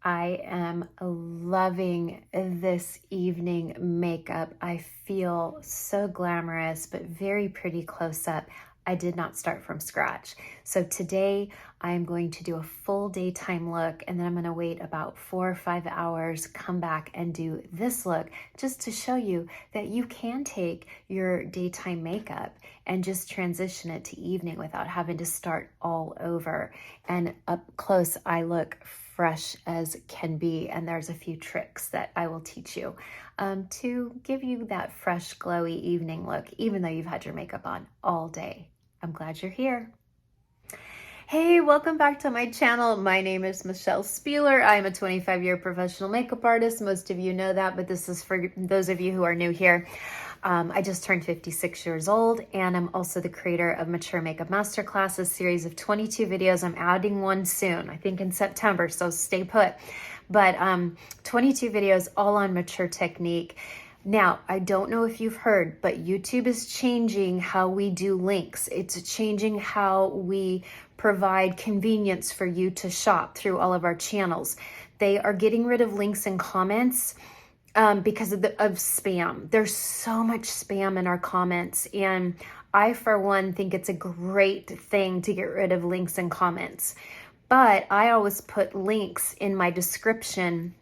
I am loving this evening makeup. I feel so glamorous, but very pretty close up. I did not start from scratch. So today I am going to do a full daytime look, and then I'm going to wait about 4 or 5 hours, come back and do this look just to show you that you can take your daytime makeup and just transition it to evening without having to start all over. And up close, I look fresh as can be, and there's a few tricks that I will teach you to give you that fresh, glowy evening look, even though you've had your makeup on all day. I'm glad you're here. Hey, welcome back to my channel. My name is Michelle Spieler. I'm a 25-year professional makeup artist. Most of you know that, but this is for those of you who are new here. I just turned 56 years old, and I'm also the creator of Makeup Masterclass, a series of 22 videos. I'm adding one soon, I think in September, so stay put. But 22 videos all on mature technique. Now, I don't know if you've heard, but YouTube is changing how we do links. It's changing how we provide convenience for you to shop through all of our channels. They are getting rid of links and comments because of spam. There's so much spam in our comments, and I, for one, think it's a great thing to get rid of links and comments. But I always put links in my description,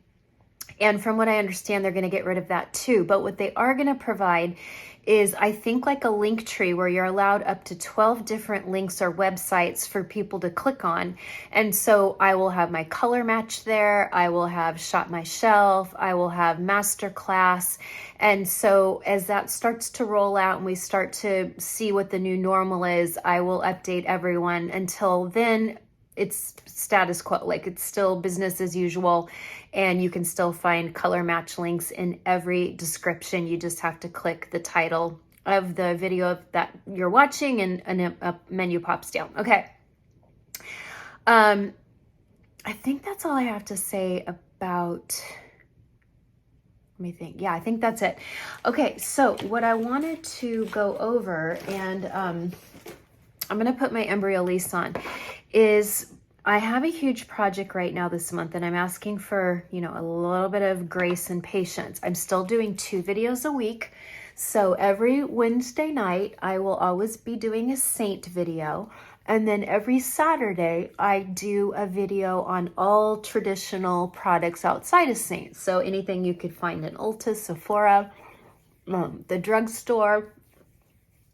and from what I understand, they're going to get rid of that too. But what they are going to provide is, I think, like a link tree where you're allowed up to 12 different links or websites for people to click on. And so I will have my color match there. I will have Shop My Shelf. I will have Masterclass. And so as that starts to roll out and we start to see what the new normal is, I will update everyone. Until then, it's status quo, like it's still business as usual, and you can still find color match links in every description. You just have to click the title of the video that you're watching, and a menu pops down. Okay. I think that's all I have to say about, let me think. Yeah, I think that's it. Okay, so what I wanted to go over, and I'm going to put my Embryolisse on, is I have a huge project right now this month, and I'm asking for, a little bit of grace and patience. I'm still doing 2 videos a week. So every Wednesday night, I will always be doing a Seint video. And then every Saturday, I do a video on all traditional products outside of Seint. So anything you could find in Ulta, Sephora, the drugstore,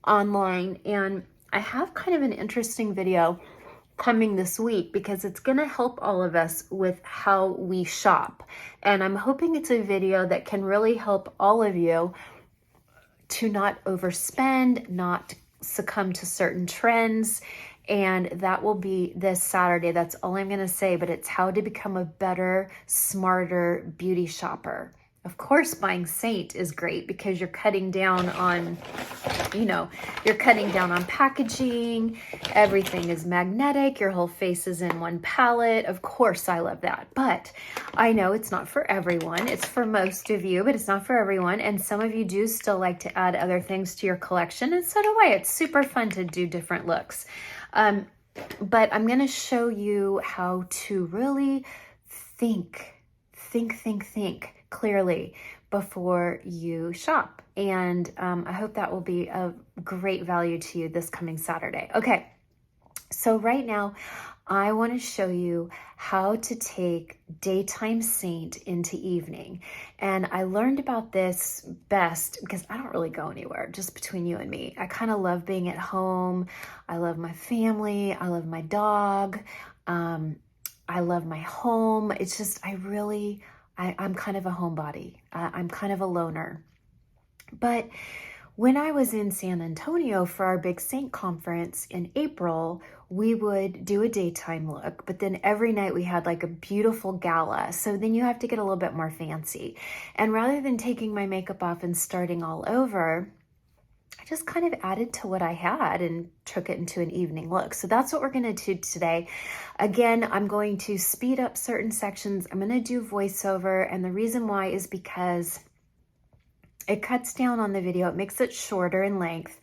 online. And I have kind of an interesting video coming this week because it's going to help all of us with how we shop. And I'm hoping it's a video that can really help all of you to not overspend, not succumb to certain trends. And that will be this Saturday. That's all I'm going to say, but it's how to become a better, smarter beauty shopper. Of course, buying Seint is great because you're cutting down on, you're cutting down on packaging. Everything is magnetic. Your whole face is in one palette. Of course, I love that. But I know it's not for everyone. It's for most of you, but it's not for everyone. And some of you do still like to add other things to your collection. And so do I. It's super fun to do different looks. But I'm going to show you how to really think clearly before you shop. And I hope that will be of great value to you this coming Saturday. Okay, so right now I want to show you how to take daytime Seint into evening. And I learned about this best because I don't really go anywhere, just between you and me. I kind of love being at home. I love my family. I love my dog. I love my home. It's just, I'm kind of a homebody. I'm kind of a loner. But when I was in San Antonio for our big Seint conference in April, we would do a daytime look, but then every night we had like a beautiful gala. So then you have to get a little bit more fancy. And rather than taking my makeup off and starting all over, I just kind of added to what I had and took it into an evening look. So that's what we're going to do today. Again, I'm going to speed up certain sections. I'm going to do voiceover. And the reason why is because it cuts down on the video. It makes it shorter in length.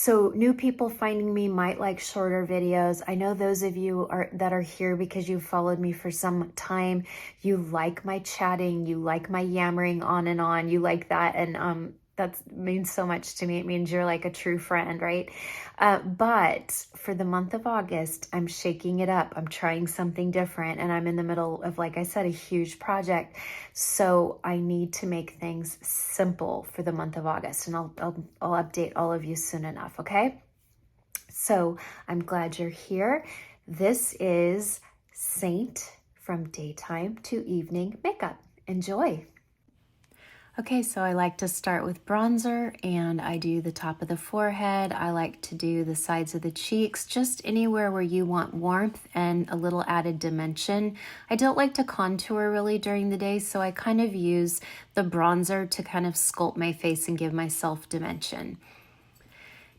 So new people finding me might like shorter videos. I know those of you that are here because you've followed me for some time, you like my chatting, you like my yammering on and on, you like that. And that means so much to me. It means you're like a true friend, right? But for the month of August, I'm shaking it up. I'm trying something different, and I'm in the middle of, like I said, a huge project. So I need to make things simple for the month of August, and I'll update all of you soon enough, okay? So I'm glad you're here. This is Seint from Daytime to Evening Makeup. Enjoy. Okay, so I like to start with bronzer, and I do the top of the forehead. I like to do the sides of the cheeks, just anywhere where you want warmth and a little added dimension. I don't like to contour really during the day, so I kind of use the bronzer to kind of sculpt my face and give myself dimension.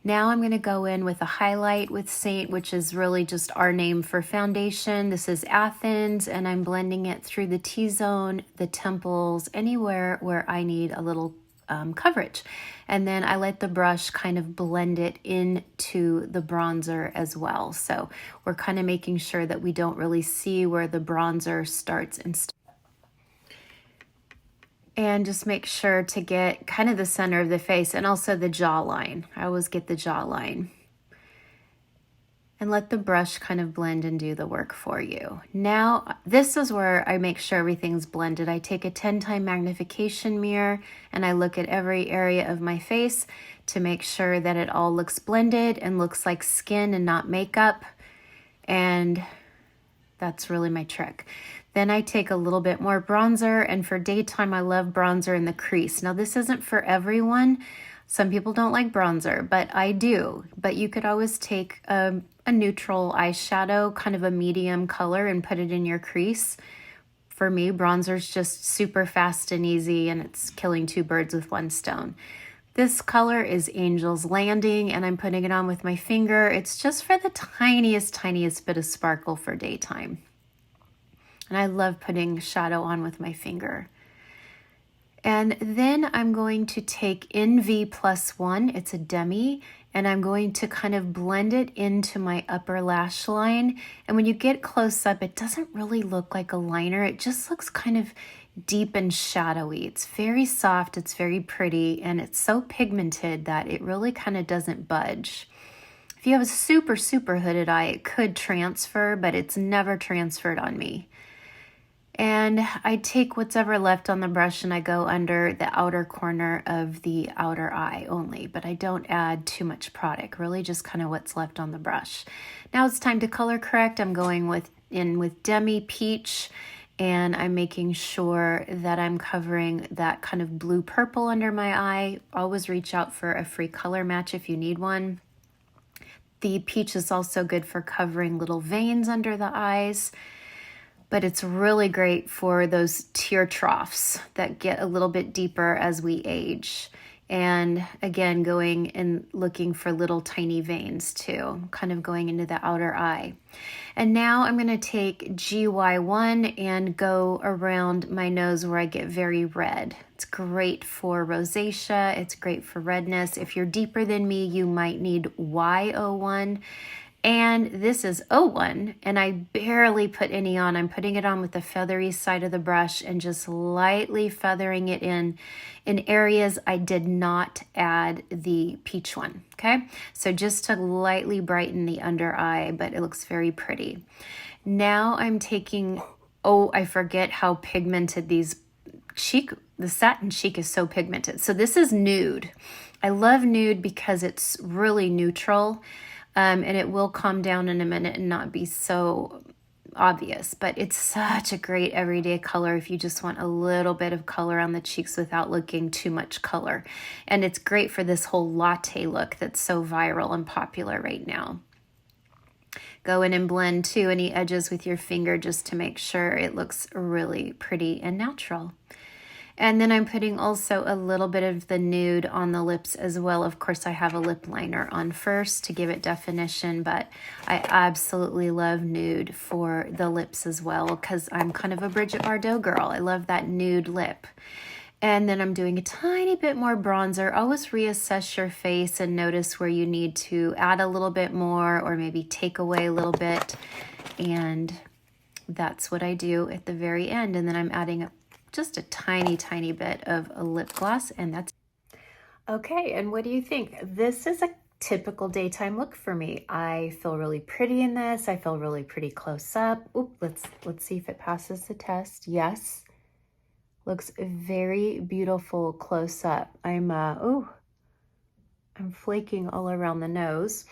Now I'm going to go in with a highlight with Seint, which is really just our name for foundation. This is Athens, and I'm blending it through the T-zone, the temples, anywhere where I need a little coverage. And then I let the brush kind of blend it into the bronzer as well. So we're kind of making sure that we don't really see where the bronzer starts and stops. And just make sure to get kind of the center of the face and also the jawline. I always get the jawline. And let the brush kind of blend and do the work for you. Now, this is where I make sure everything's blended. I take a 10-time magnification mirror and I look at every area of my face to make sure that it all looks blended and looks like skin and not makeup. And that's really my trick. Then I take a little bit more bronzer, and for daytime, I love bronzer in the crease. Now, this isn't for everyone. Some people don't like bronzer, but I do. But you could always take a neutral eyeshadow, kind of a medium color, and put it in your crease. For me, bronzer's just super fast and easy, and it's killing two birds with one stone. This color is Angel's Landing, and I'm putting it on with my finger. It's just for the tiniest bit of sparkle for daytime. And I love putting shadow on with my finger. And then I'm going to take NV+1, it's a demi, and I'm going to kind of blend it into my upper lash line. And when you get close up, it doesn't really look like a liner. It just looks kind of deep and shadowy. It's very soft, it's very pretty, and it's so pigmented that it really kind of doesn't budge. If you have a super hooded eye, it could transfer, but it's never transferred on me. And I take what's ever left on the brush and I go under the outer corner of the outer eye only, but I don't add too much product, really just kind of what's left on the brush. Now it's time to color correct. I'm going in with Demi Peach, and I'm making sure that I'm covering that kind of blue purple under my eye. Always reach out for a free color match if you need one. The peach is also good for covering little veins under the eyes, but it's really great for those tear troughs that get a little bit deeper as we age. And again, going and looking for little tiny veins too, kind of going into the outer eye. And now I'm gonna take GY1 and go around my nose where I get very red. It's great for rosacea, it's great for redness. If you're deeper than me, you might need Y01. And this is 01, and I barely put any on. I'm putting it on with the feathery side of the brush and just lightly feathering it in areas I did not add the peach one, okay? So just to lightly brighten the under eye, but it looks very pretty. Now I'm taking, oh, I forget how pigmented these cheek, the satin cheek is so pigmented. So this is nude. I love nude because it's really neutral. And it will calm down in a minute and not be so obvious, but it's such a great everyday color if you just want a little bit of color on the cheeks without looking too much color. And it's great for this whole latte look that's so viral and popular right now. Go in and blend too any edges with your finger just to make sure it looks really pretty and natural. And then I'm putting also a little bit of the nude on the lips as well. Of course, I have a lip liner on first to give it definition, but I absolutely love nude for the lips as well because I'm kind of a Bridget Bardot girl. I love that nude lip. And then I'm doing a tiny bit more bronzer. Always reassess your face and notice where you need to add a little bit more or maybe take away a little bit. And that's what I do at the very end. And then I'm adding just a tiny, tiny bit of a lip gloss, and that's okay. And what do you think? This is a typical daytime look for me. I feel really pretty in this. I feel really pretty close up. Oop, let's see if it passes the test. Yes. Looks very beautiful close up. I'm flaking all around the nose.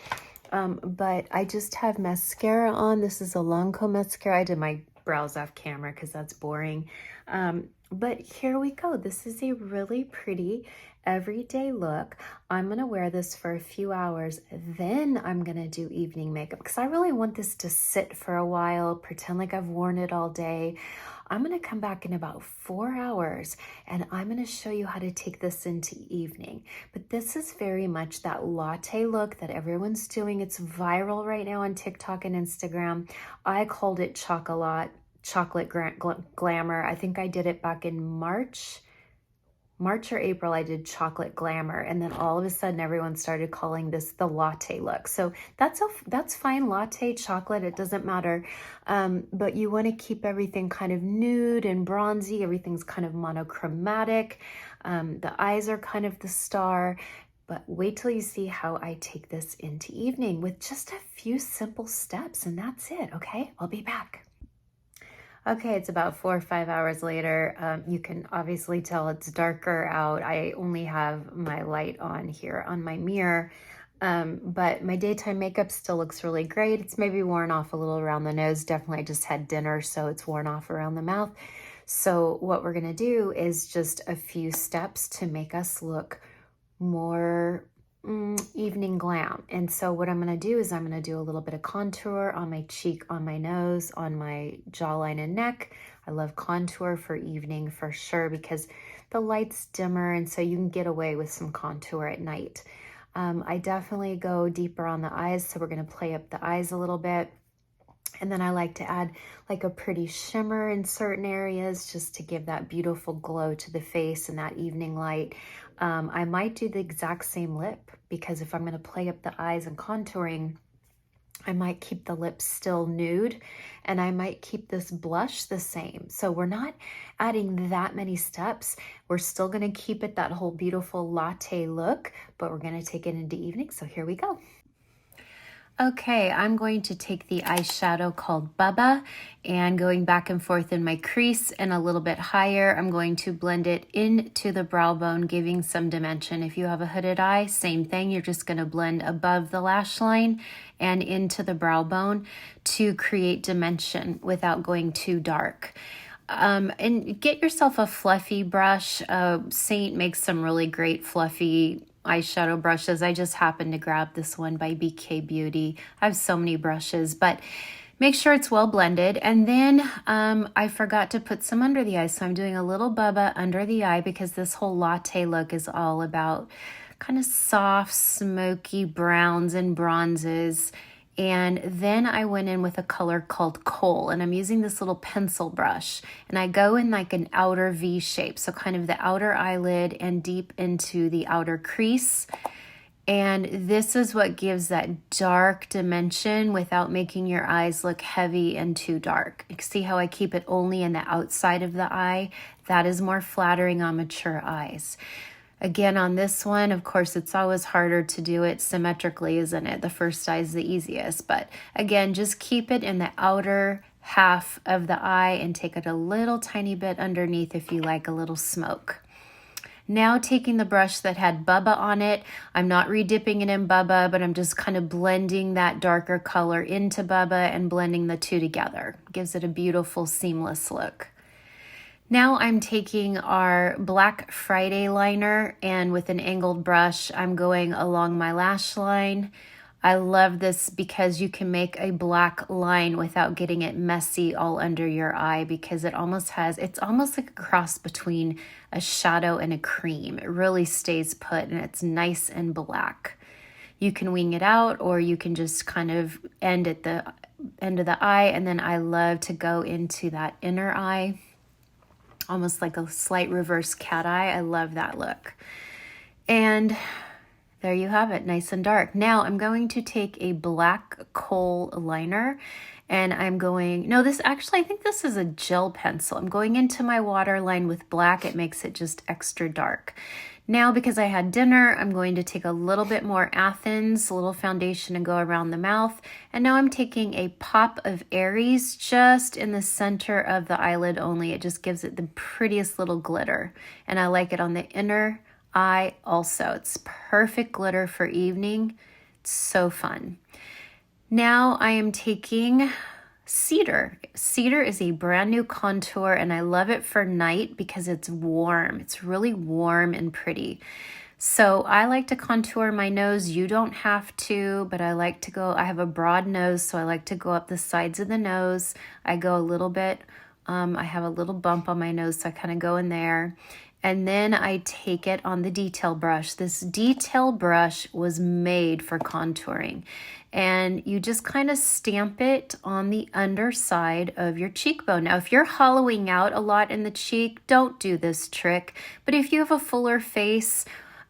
But I just have mascara on. This is a Lancome mascara. I did my brows off camera because that's boring. But here we go. This is a really pretty everyday look. I'm going to wear this for a few hours. Then I'm going to do evening makeup because I really want this to sit for a while, pretend like I've worn it all day. I'm going to come back in about 4 hours and I'm going to show you how to take this into evening. But this is very much that latte look that everyone's doing. It's viral right now on TikTok and Instagram. I called it chocolate glamour. I think I did it back in March or April. I did chocolate glamour, and then all of a sudden everyone started calling this the latte look. So that's fine. Latte, chocolate, it doesn't matter. But you want to keep everything kind of nude and bronzy. Everything's kind of monochromatic. The eyes are kind of the star. But wait till you see how I take this into evening with just a few simple steps, and that's it. Okay, I'll be back. Okay, it's about 4 or 5 hours later. You can obviously tell it's darker out. I only have my light on here on my mirror, but my daytime makeup still looks really great. It's maybe worn off a little around the nose. Definitely just had dinner, so it's worn off around the mouth. So what we're gonna do is just a few steps to make us look more evening glam. And so what I'm going to do is I'm going to do a little bit of contour on my cheek, on my nose, on my jawline and neck. I love contour for evening for sure because the light's dimmer and so you can get away with some contour at night. I definitely go deeper on the eyes, so we're going to play up the eyes a little bit. And then I like to add like a pretty shimmer in certain areas just to give that beautiful glow to the face and that evening light. I might do the exact same lip because if I'm going to play up the eyes and contouring, I might keep the lips still nude and I might keep this blush the same. So we're not adding that many steps. We're still going to keep it that whole beautiful latte look, but we're going to take it into evening. So here we go. Okay, I'm going to take the eyeshadow called Bubba and going back and forth in my crease and a little bit higher, I'm going to blend it into the brow bone, giving some dimension. If you have a hooded eye, same thing. You're just going to blend above the lash line and into the brow bone to create dimension without going too dark. And get yourself a fluffy brush. Seint makes some really great fluffy eyeshadow brushes. I just happened to grab this one by BK Beauty. I have so many brushes, but make sure it's well blended. And then I forgot to put some under the eye. So I'm doing a little Bubba under the eye because this whole latte look is all about kind of soft, smoky browns and bronzes. And then I went in with a color called Coal, and I'm using this little pencil brush, and I go in like an outer V shape, so kind of the outer eyelid and deep into the outer crease. And this is what gives that dark dimension without making your eyes look heavy and too dark. You see how I keep it only in the outside of the eye? That is more flattering on mature eyes. Again, on this one, of course, it's always harder to do it symmetrically, isn't it? The first eye is the easiest. But again, just keep it in the outer half of the eye and take it a little tiny bit underneath if you like a little smoke. Now taking the brush that had Bubba on it, I'm not redipping it in Bubba, but I'm just kind of blending that darker color into Bubba and blending the two together. Gives it a beautiful seamless look. Now I'm taking our Black Friday liner and with an angled brush, I'm going along my lash line. I love this because you can make a black line without getting it messy all under your eye because it's almost like a cross between a shadow and a cream. It really stays put and it's nice and black. You can wing it out or you can just kind of end at the end of the eye, and then I love to go into that inner eye almost like a slight reverse cat eye. I love that look. And there you have it, nice and dark. Now I'm going to take a black kohl liner, and I'm going, no, this actually, I think this is a gel pencil. I'm going into my waterline with black. It makes it just extra dark. Now, because I had dinner, I'm going to take a little bit more Athens, a little foundation, and go around the mouth. And now I'm taking a pop of Aries just in the center of the eyelid only. It just gives it the prettiest little glitter. And I like it on the inner eye also. It's perfect glitter for evening. It's so fun. Now I am taking Cedar. Cedar is a brand new contour, and I love it for night because it's warm. It's really warm and pretty. So I like to contour my nose. You don't have to, but I like to go, I have a broad nose, so I like to go up the sides of the nose. I go a little bit, I have a little bump on my nose, so I kind of go in there. And then I take it on the detail brush. This detail brush was made for contouring. And you just kind of stamp it on the underside of your cheekbone. Now, if you're hollowing out a lot in the cheek, don't do this trick. But if you have a fuller face,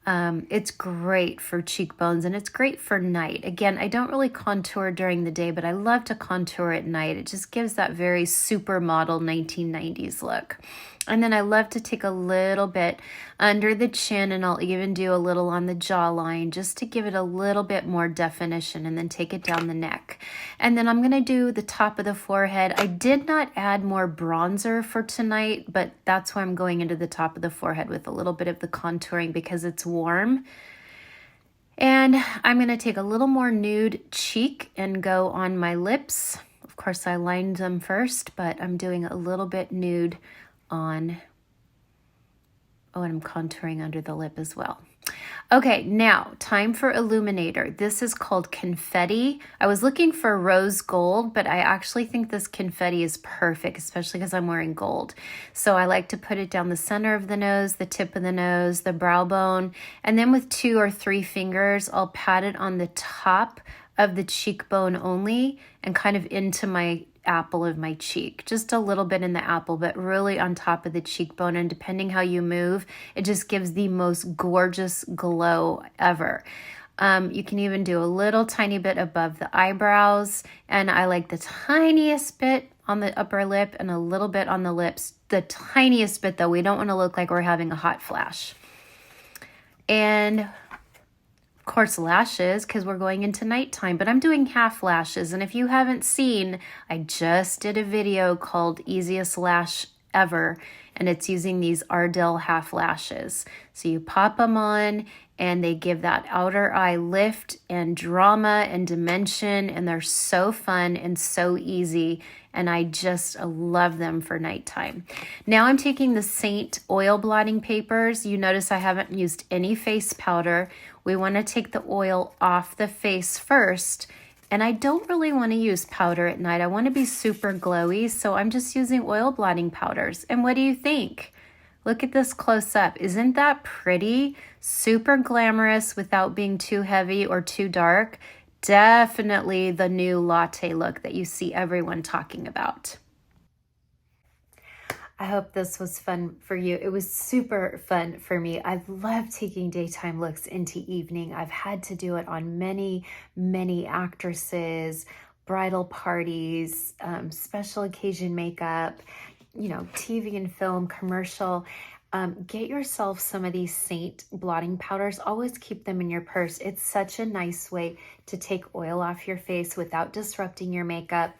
it's great for cheekbones, and it's great for night. Again, I don't really contour during the day, but I love to contour at night. It just gives that very supermodel 1990s look. And then I love to take a little bit under the chin, and I'll even do a little on the jawline just to give it a little bit more definition, and then take it down the neck. And then I'm going to do the top of the forehead. I did not add more bronzer for tonight, but that's why I'm going into the top of the forehead with a little bit of the contouring because it's warm. And I'm going to take a little more nude cheek and go on my lips. Of course, I lined them first, but I'm doing a little bit nude on, oh, and I'm contouring under the lip as well. Okay, now time for illuminator. This is called confetti. I was looking for rose gold, but I actually think this confetti is perfect, especially because I'm wearing gold. So I like to put it down the center of the nose, the tip of the nose, the brow bone, and then with 2 or 3 fingers, I'll pat it on the top of the cheekbone only and kind of into my apple of my cheek, just a little bit in the apple, but really on top of the cheekbone. And depending how you move, it just gives the most gorgeous glow ever. You can even do a little tiny bit above the eyebrows, and I like the tiniest bit on the upper lip and a little bit on the lips. The tiniest bit though, we don't want to look like we're having a hot flash. And of course, lashes, because we're going into nighttime, but I'm doing half lashes. And if you haven't seen, I just did a video called Easiest Lash Ever, and it's using these Ardell half lashes. So you pop them on, and they give that outer eye lift and drama and dimension, and they're so fun and so easy, and I just love them for nighttime. Now I'm taking the Seint oil blotting papers. You notice I haven't used any face powder. We want to take the oil off the face first, and I don't really want to use powder at night. I want to be super glowy, so I'm just using oil blotting powders. And what do you think? Look at this close up. Isn't that pretty? Super glamorous without being too heavy or too dark. Definitely the new Latte look that you see everyone talking about. I hope this was fun for you. It was super fun for me. I love taking daytime looks into evening. I've had to do it on many, many actresses, bridal parties, special occasion makeup, you know, TV and film, commercial. Get yourself some of these Seint blotting powders. Always keep them in your purse. It's such a nice way to take oil off your face without disrupting your makeup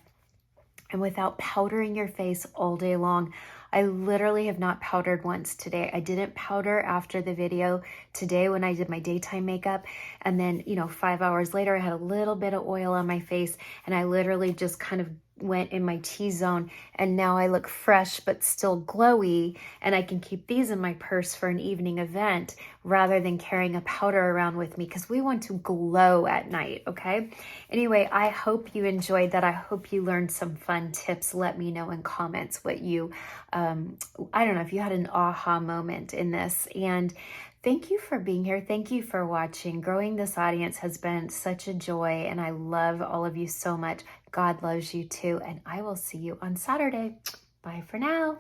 and without powdering your face all day long. I literally have not powdered once today. I didn't powder after the video today when I did my daytime makeup. And then, you know, 5 hours later, I had a little bit of oil on my face, and I literally just kind of went in my T-zone, and now I look fresh but still glowy, and I can keep these in my purse for an evening event rather than carrying a powder around with me, because we want to glow at night, okay? Anyway, I hope you enjoyed that. I hope you learned some fun tips. Let me know in comments what you, I don't know, if you had an aha moment in this. And thank you for being here. Thank you for watching. Growing this audience has been such a joy, and I love all of you so much. God loves you too, and I will see you on Saturday. Bye for now.